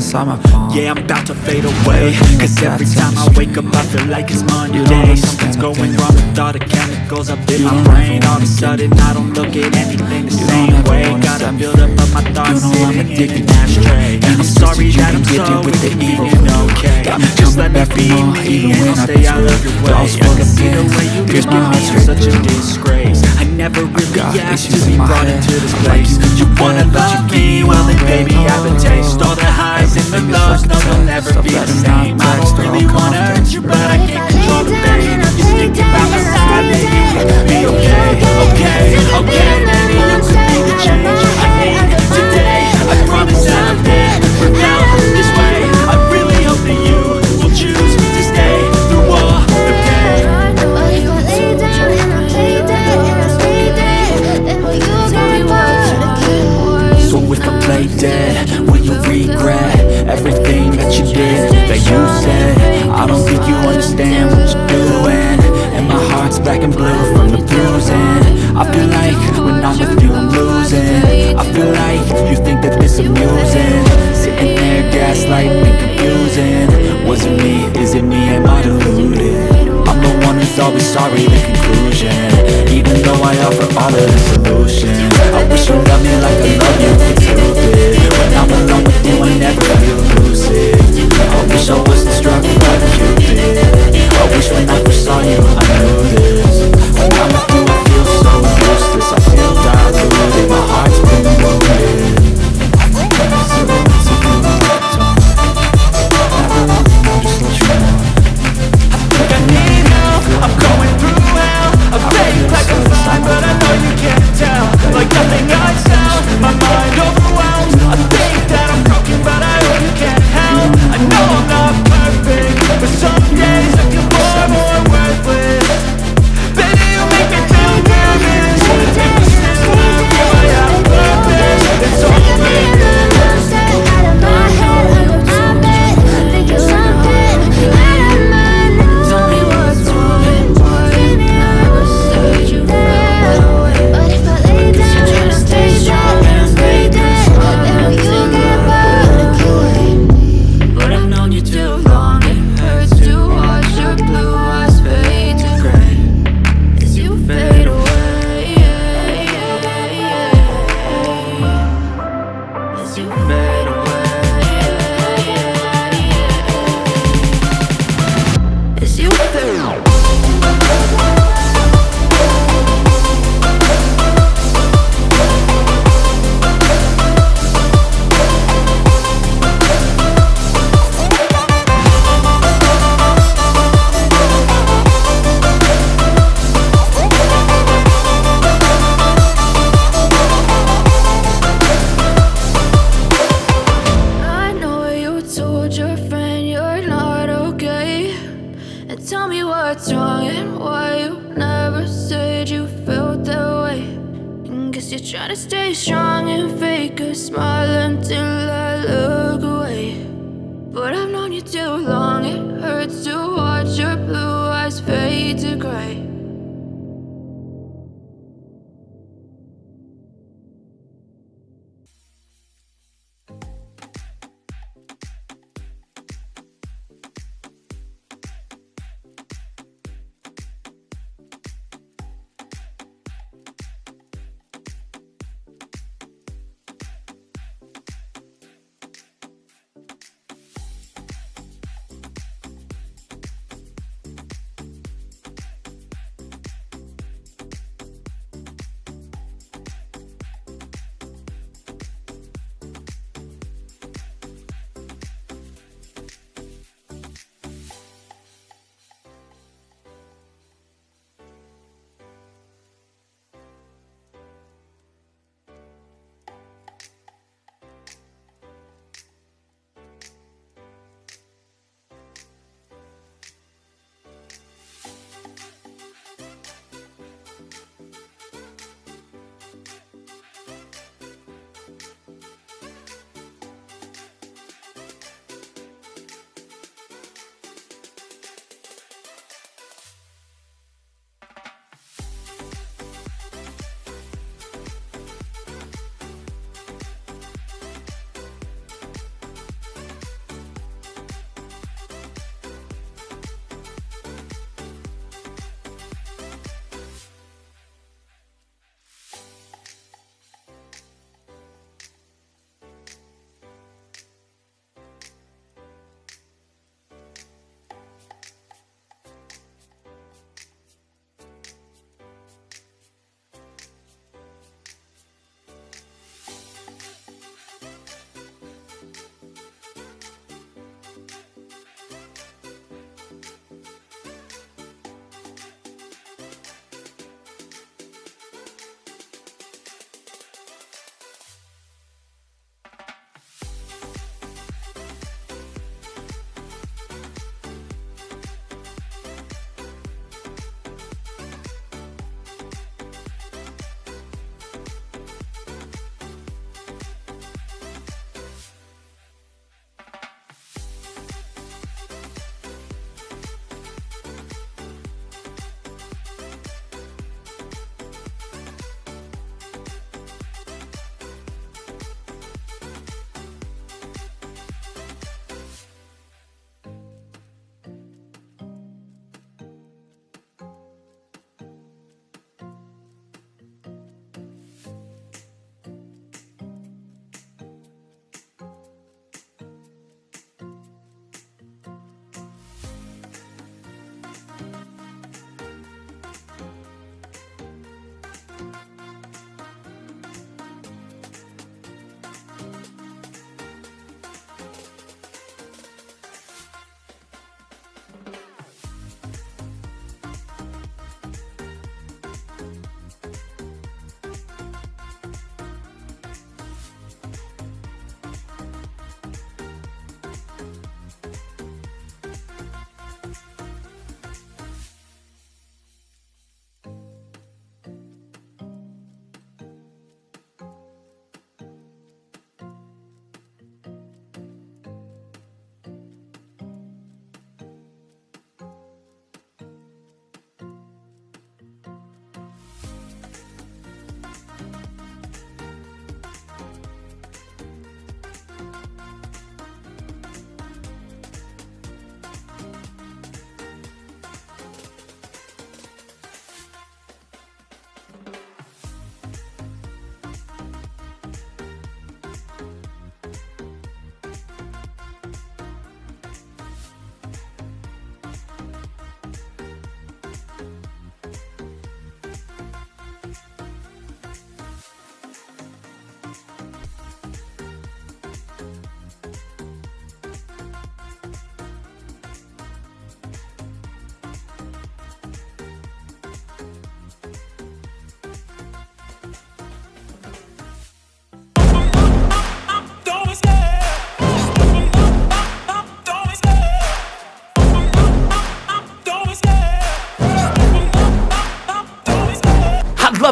inside my palm. Yeah, I'm about to fade away, cause every time I wake up I feel like it's Monday. Something's going wrong with all the chemicals up in my brain. All of a sudden I don't look at anything the same way. Gotta build up of my thoughts sitting in an ashtray. I'm sorry that I'm so inconvenient, okay. Just let me be me and I'll stay out of your way. I can see the way you look at me, I'm such a disgrace. I never really asked to be brought into this place. You wanna love me? Well then baby I have a taste. All the highs and the lows, no they'll never be the same. I don't really wanna hurt you, but I can't control the pain. You're sticking by my side, maybe we can be okay. Okay, maybe you could be the change I need today. I promise that I'm there from now this way. I really hope that you will choose to stay through all the pain. But if I lay down and I play dead and I stay dead, then will you get bored? So if I play dead, will you regret everything that you did, that you said? I don't think you understand what you're doing, and my heart's black and blue from the bruising. I feel like when I'm with you I'm losing. I feel like you think that this amusing, sitting there gaslighting and confusing. Was it me? Is it me? Am I deluded? I'm the one who's always sorry, the conclusion, even though I offer all of the solution. I wish you loved me like I love you, it's stupid. When I'm alone with you I never feel lucid. I wish I wasn't struck by Cupid. I wish when I first saw you I knew this. When I'm with you I feel so useless. I feel diluted, my heart's been wounded. I'm going through hell. I fake like I'm fine, but I know you can't tell. Like nothing I sell, my mind overwhelmed. I think that I'm broken, but I hope you can't help. I know I'm not perfect, but some days I feel more worthless. Baby, you make me feel nervous. If I still love you, I have a purpose. It's all try to stay strong and fake a smile until I look away. But I've known you too long, it hurts to watch your blue eyes fade to gray.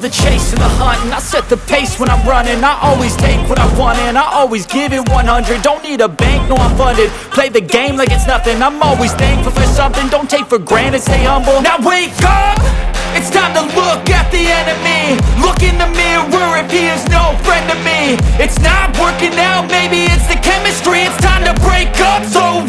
love the chase and the hunt, and I set the pace when I'm running. I always take what I want and I always give it 100. Don't need a bank, no I'm funded. Play the game like it's nothing. I'm always thankful for something. Don't take for granted, stay humble. Now wake up! It's time to look at the enemy. Look in the mirror if he is no friend to me. It's not working out, maybe it's the chemistry. It's time to break up, so